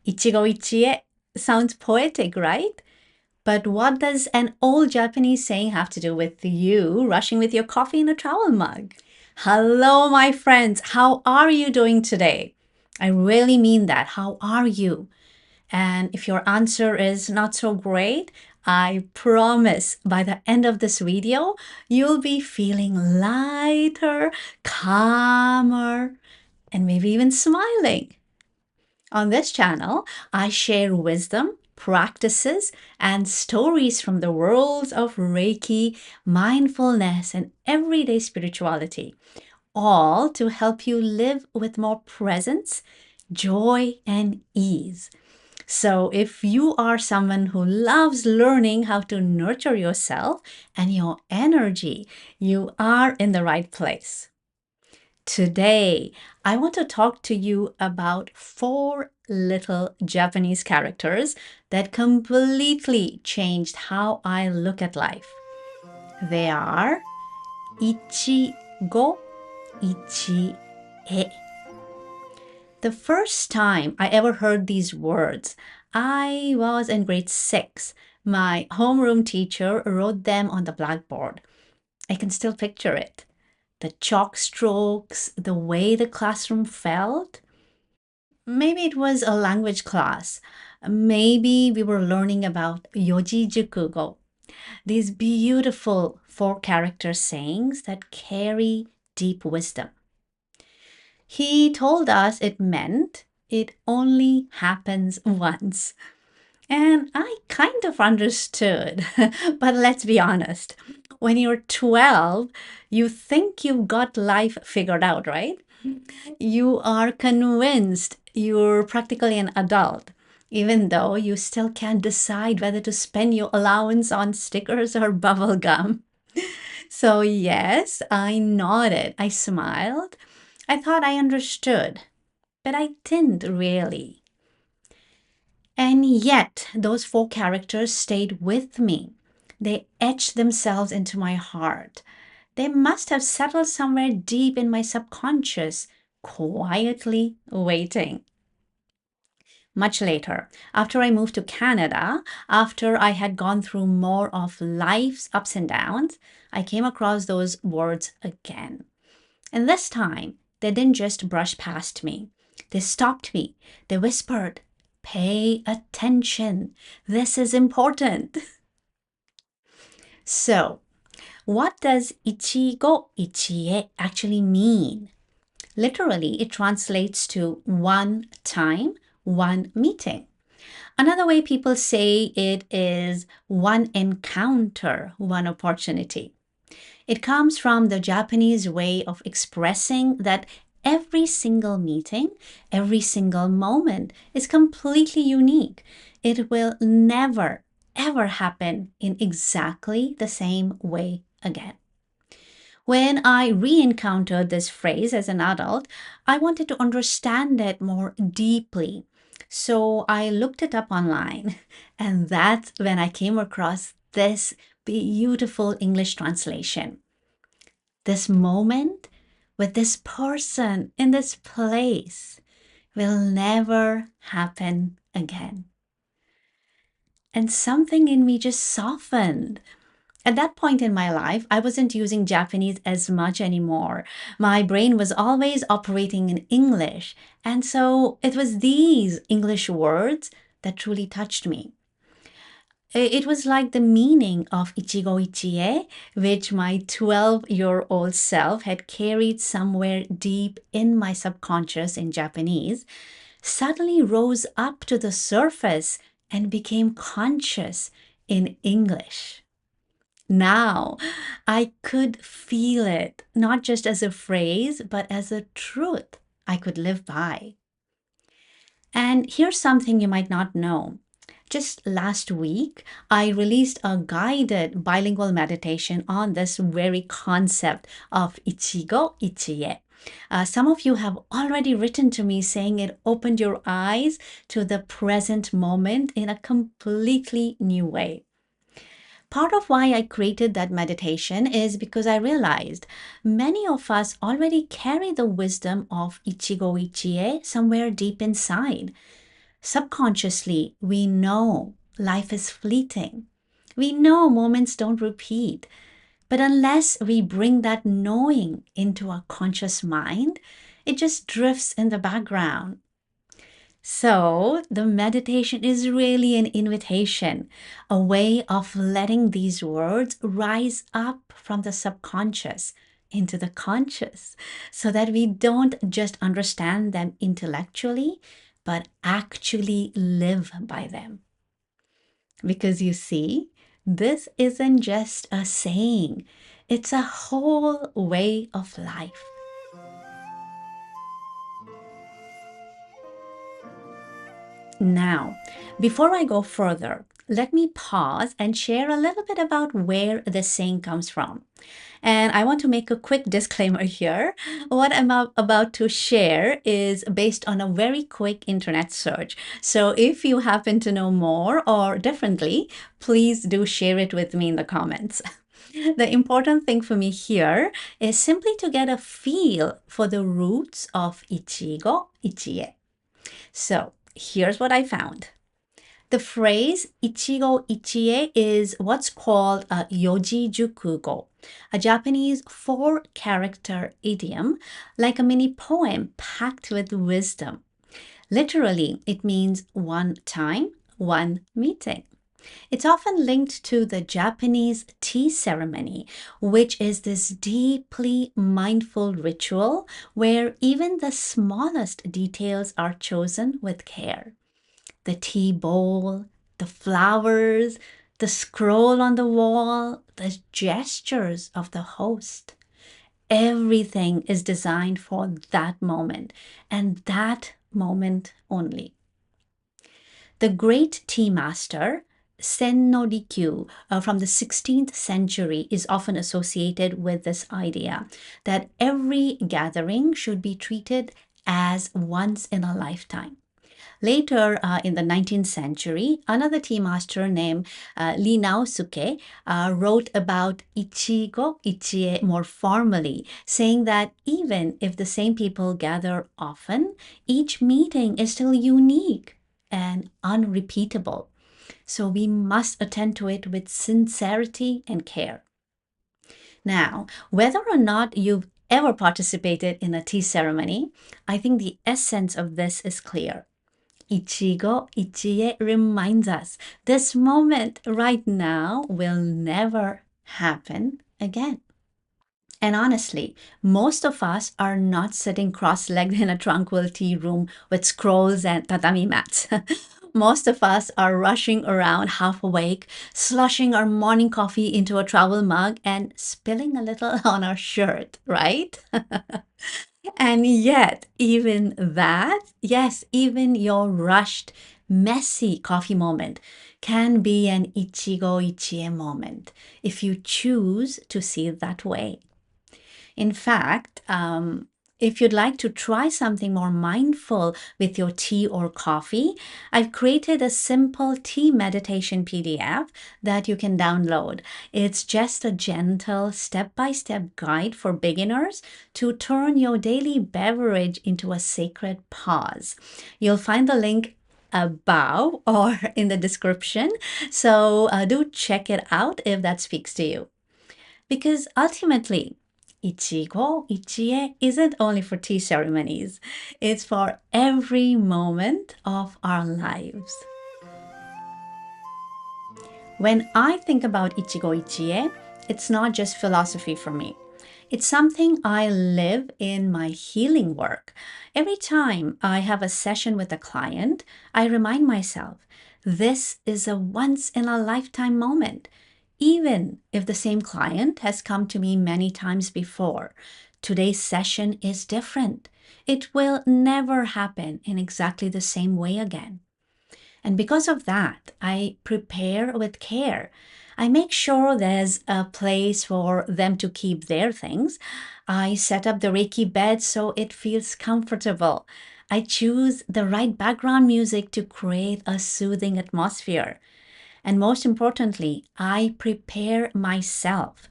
Ichigo ichie sounds poetic, right? But what does an old Japanese saying have to do with you rushing with your coffee in a travel mug? Hello, my friends. How are you doing today? I really mean that. How are you? And if your answer is not so great, I promise by the end of this video, you'll be feeling lighter, calmer, and maybe even smiling. On this channel, I share wisdom, practices, and stories from the worlds of Reiki, mindfulness, and everyday spirituality, all to help you live with more presence, joy, and ease. So, if you are someone who loves learning how to nurture yourself and your energy, you are in the right place. Today, I want to talk to you about 4 little Japanese characters that completely changed how I look at life. They are Ichigo, Ichie. The first time I ever heard these words, I was in grade 6. My homeroom teacher wrote them on the blackboard. I can still picture it. The chalk strokes, the way the classroom felt. Maybe it was a language class. Maybe we were learning about Yoji Jukugo, these beautiful 4 character sayings that carry deep wisdom. He told us it meant it only happens once. And I kind of understood, but let's be honest. When you're 12, you think you've got life figured out, right? You are convinced you're practically an adult, even though you still can't decide whether to spend your allowance on stickers or bubble gum. So, yes, I nodded, I smiled. I thought I understood, but I didn't really. And yet, those 4 characters stayed with me. They etched themselves into my heart. They must have settled somewhere deep in my subconscious, quietly waiting. Much later, after I moved to Canada, after I had gone through more of life's ups and downs, I came across those words again. And this time, they didn't just brush past me. They stopped me. They whispered, "Pay attention. This is important." So, what does ichigo ichie actually mean? Literally, it translates to one time, one meeting. Another way people say it is one encounter, one opportunity. It comes from the Japanese way of expressing that every single meeting, every single moment is completely unique. It will never, ever happen in exactly the same way again. When I re encountered this phrase as an adult, I wanted to understand it more deeply. So I looked it up online, and that's when I came across this beautiful English translation. This moment with this person in this place will never happen again. And something in me just softened. At that point in my life, I wasn't using Japanese as much anymore. My brain was always operating in English. And so it was these English words that truly touched me. It was like the meaning of Ichigo Ichie, which my 12-year-old self had carried somewhere deep in my subconscious in Japanese, suddenly rose up to the surface and became conscious in English. Now, I could feel it, not just as a phrase, but as a truth I could live by. And here's something you might not know. Just last week, I released a guided bilingual meditation on this very concept of Ichigo Ichie. Some of you have already written to me saying it opened your eyes to the present moment in a completely new way. Part of why I created that meditation is because I realized many of us already carry the wisdom of Ichigo Ichie somewhere deep inside. Subconsciously, we know life is fleeting. We know moments don't repeat. But unless we bring that knowing into our conscious mind, it just drifts in the background. So, the meditation is really an invitation, a way of letting these words rise up from the subconscious into the conscious so that we don't just understand them intellectually, but actually live by them. Because you see, this isn't just a saying, it's a whole way of life. Now, before I go further, let me pause and share a little bit about where this saying comes from. And I want to make a quick disclaimer here. What I'm about to share is based on a very quick internet search. So if you happen to know more or differently, please do share it with me in the comments. The important thing for me here is simply to get a feel for the roots of Ichigo, Ichie. So here's what I found. The phrase Ichigo Ichie is what's called a Yoji Jukugo, a Japanese four-character idiom, like a mini poem packed with wisdom. Literally, it means one time, one meeting. It's often linked to the Japanese tea ceremony, which is this deeply mindful ritual where even the smallest details are chosen with care. The tea bowl, the flowers, the scroll on the wall, the gestures of the host. Everything is designed for that moment and that moment only. The great tea master, Sen no Rikyu, from the 16th century, is often associated with this idea that every gathering should be treated as once in a lifetime. Later, in the 19th century, another tea master named Lee Naosuke wrote about Ichigo Ichie more formally, saying that even if the same people gather often, each meeting is still unique and unrepeatable. So we must attend to it with sincerity and care. Now, whether or not you've ever participated in a tea ceremony, I think the essence of this is clear. Ichigo Ichie reminds us this moment right now will never happen again. And honestly, most of us are not sitting cross legged in a tranquil tea room with scrolls and tatami mats. Most of us are rushing around half awake, slushing our morning coffee into a travel mug and spilling a little on our shirt, right? And yet, even that, yes, even your rushed, messy coffee moment can be an Ichigo Ichie moment if you choose to see it that way. In fact, if you'd like to try something more mindful with your tea or coffee, I've created a simple tea meditation PDF that you can download. It's just a gentle step by step guide for beginners to turn your daily beverage into a sacred pause. You'll find the link above or in the description. So do check it out if that speaks to you. Because ultimately, Ichigo Ichie isn't only for tea ceremonies, it's for every moment of our lives. When I think about Ichigo Ichie, it's not just philosophy for me. It's something I live in my healing work. Every time I have a session with a client, I remind myself this is a once in a lifetime moment. Even if the same client has come to me many times before, today's session is different. It will never happen in exactly the same way again. And because of that, I prepare with care. I make sure there's a place for them to keep their things. I set up the Reiki bed so it feels comfortable. I choose the right background music to create a soothing atmosphere. And most importantly, I prepare myself.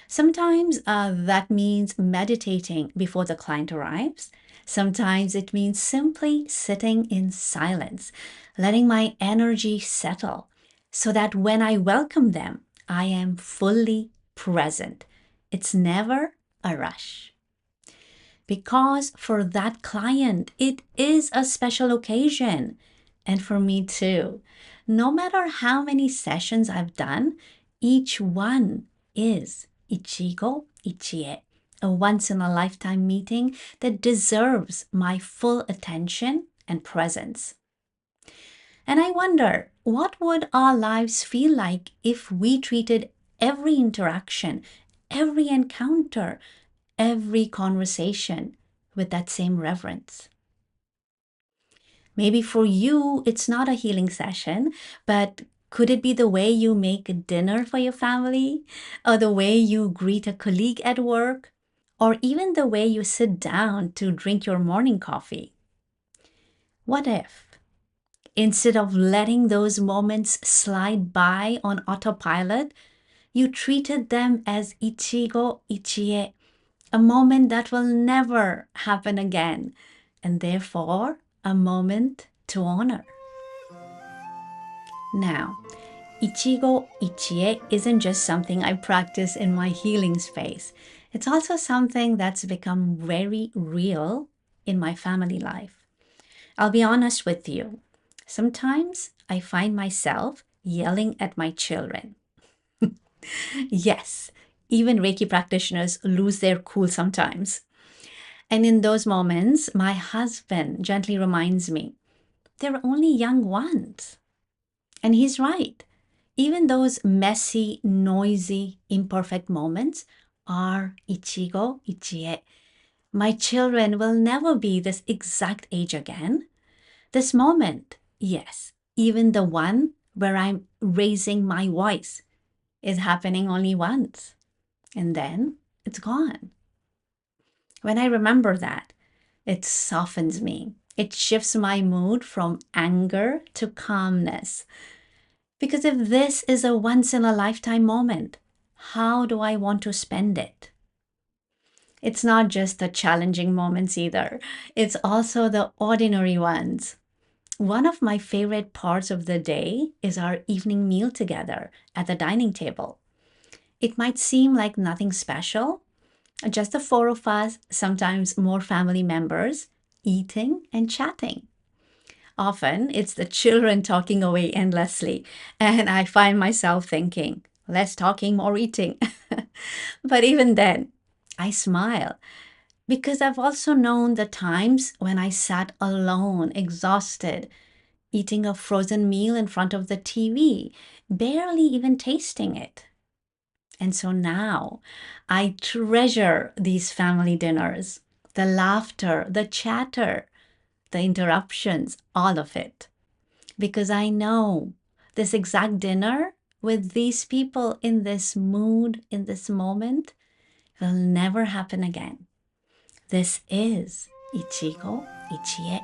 Sometimes that means meditating before the client arrives. Sometimes it means simply sitting in silence, letting my energy settle, so that when I welcome them, I am fully present. It's never a rush. Because for that client, it is a special occasion. And for me too. No matter how many sessions I've done, each one is Ichigo Ichie, a once in a lifetime meeting that deserves my full attention and presence. And I wonder, what would our lives feel like if we treated every interaction, every encounter, every conversation with that same reverence? Maybe for you, it's not a healing session, but could it be the way you make a dinner for your family, or the way you greet a colleague at work, or even the way you sit down to drink your morning coffee? What if, instead of letting those moments slide by on autopilot, you treated them as Ichigo Ichie, a moment that will never happen again, and therefore a moment to honor? Now, Ichigo Ichie isn't just something I practice in my healing space. It's also something that's become very real in my family life. I'll be honest with you. Sometimes I find myself yelling at my children. Yes, even Reiki practitioners lose their cool sometimes. And in those moments, my husband gently reminds me, they're only young ones. And he's right. Even those messy, noisy, imperfect moments are Ichigo Ichie. My children will never be this exact age again. This moment, yes, even the one where I'm raising my voice, is happening only once. And then it's gone. When I remember that, it softens me. It shifts my mood from anger to calmness. Because if this is a once in a lifetime moment, how do I want to spend it? It's not just the challenging moments either, it's also the ordinary ones. One of my favorite parts of the day is our evening meal together at the dining table. It might seem like nothing special, just the four of us, sometimes more family members, eating and chatting. Often it's the children talking away endlessly, and I find myself thinking, less talking, more eating. But even then, I smile because I've also known the times when I sat alone, exhausted, eating a frozen meal in front of the TV, barely even tasting it. And so now I treasure these family dinners, the laughter, the chatter, the interruptions, all of it. Because I know this exact dinner with these people in this mood, in this moment, will never happen again. This is Ichigo Ichie.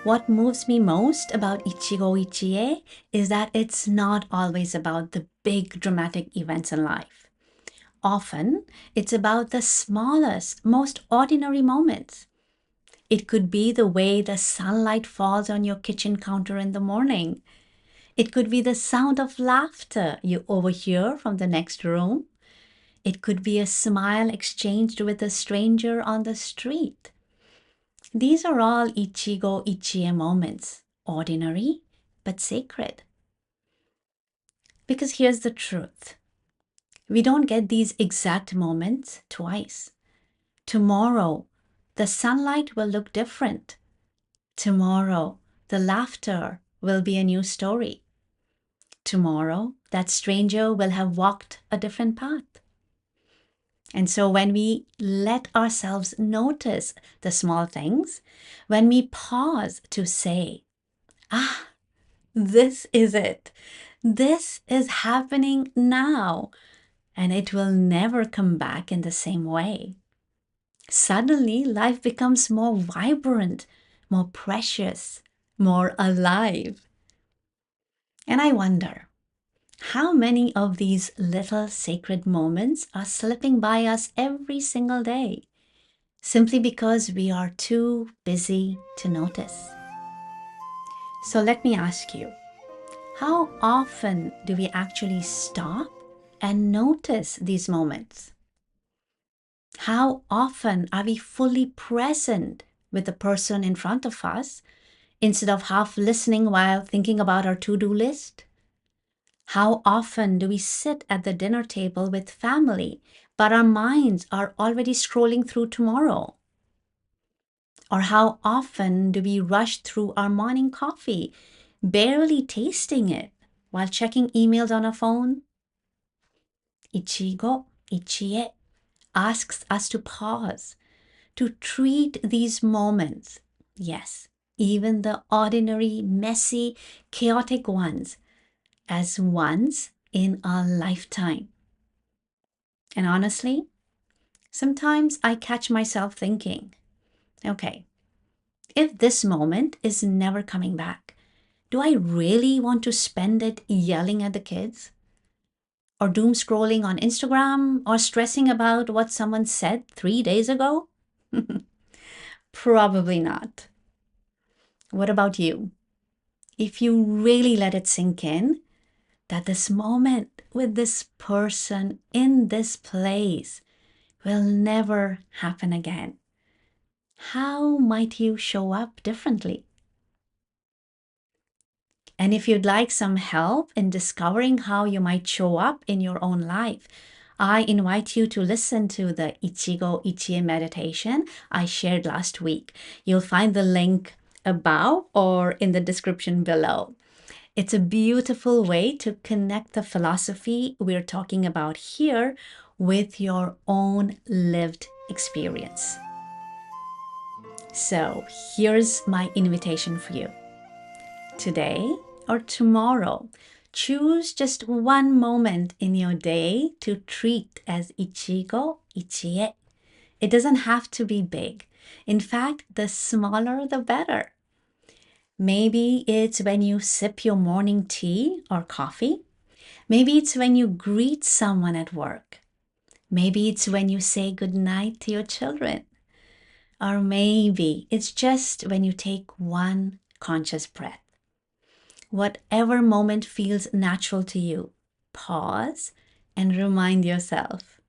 What moves me most about Ichigo Ichie is that it's not always about the big dramatic events in life. Often, it's about the smallest, most ordinary moments. It could be the way the sunlight falls on your kitchen counter in the morning. It could be the sound of laughter you overhear from the next room. It could be a smile exchanged with a stranger on the street. These are all Ichigo Ichie moments, ordinary but sacred. Because here's the truth, we don't get these exact moments twice. Tomorrow, the sunlight will look different. Tomorrow, the laughter will be a new story. Tomorrow, that stranger will have walked a different path. And so when we let ourselves notice the small things, when we pause to say, ah, this is it. This is happening now, and it will never come back in the same way. Suddenly, life becomes more vibrant, more precious, more alive. And I wonder, How many of these little sacred moments are slipping by us every single day, simply because we are too busy to notice? So let me ask you, how often do we actually stop and notice these moments? How often are we fully present with the person in front of us instead of half listening while thinking about our to-do list? How often do we sit at the dinner table with family, but our minds are already scrolling through tomorrow? Or how often do we rush through our morning coffee, barely tasting it, while checking emails on our phone? Ichigo Ichie asks us to pause, to treat these moments, yes, even the ordinary, messy, chaotic ones, as once in a lifetime. And honestly, sometimes I catch myself thinking, okay, if this moment is never coming back, do I really want to spend it yelling at the kids? Or doom scrolling on Instagram? Or stressing about what someone said 3 days ago? Probably not. What about you? If you really let it sink in, that this moment with this person in this place will never happen again, how might you show up differently? And if you'd like some help in discovering how you might show up in your own life, I invite you to listen to the Ichigo Ichie meditation I shared last week. You'll find the link above or in the description below. It's a beautiful way to connect the philosophy we're talking about here with your own lived experience. So here's my invitation for you. Today or tomorrow, choose just one moment in your day to treat as Ichigo Ichie. It doesn't have to be big. In fact, the smaller the better. Maybe it's when you sip your morning tea or coffee. Maybe it's when you greet someone at work. Maybe it's when you say goodnight to your children. Or maybe it's just when you take one conscious breath. Whatever moment feels natural to you, pause and remind yourself,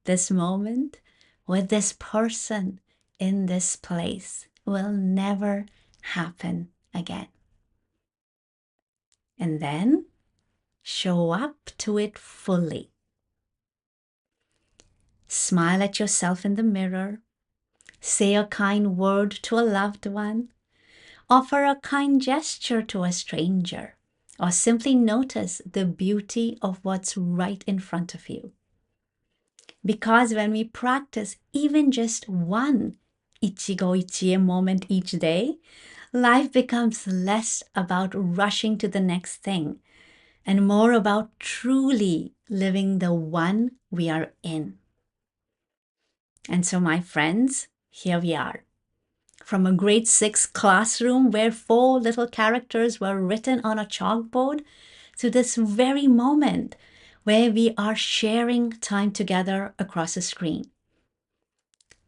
this moment with this person in this place will never happen again. And then show up to it fully. Smile at yourself in the mirror. Say a kind word to a loved one. Offer a kind gesture to a stranger. Or simply notice the beauty of what's right in front of you. Because when we practice even just one Ichigo Ichie moment each day, life becomes less about rushing to the next thing and more about truly living the one we are in. And so, my friends, here we are. From a grade 6 classroom where 4 little characters were written on a chalkboard to this very moment where we are sharing time together across a screen.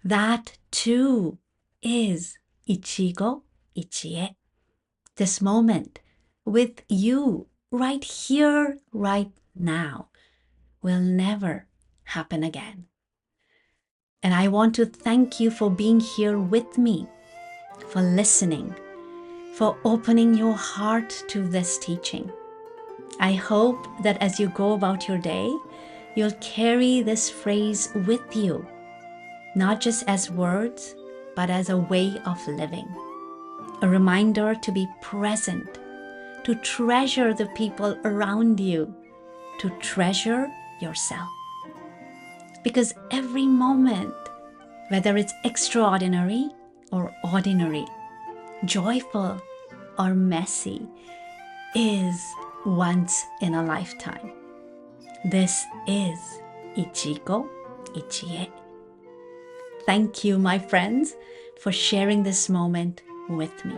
That too is Ichigo Ichie. This moment with you right here, right now, will never happen again. And I want to thank you for being here with me, for listening, for opening your heart to this teaching. I hope that as you go about your day, you'll carry this phrase with you, not just as words, but as a way of living. A reminder to be present, to treasure the people around you, to treasure yourself. Because every moment, whether it's extraordinary or ordinary, joyful or messy, is once in a lifetime. This is Ichigo Ichie. Thank you, my friends, for sharing this moment with me.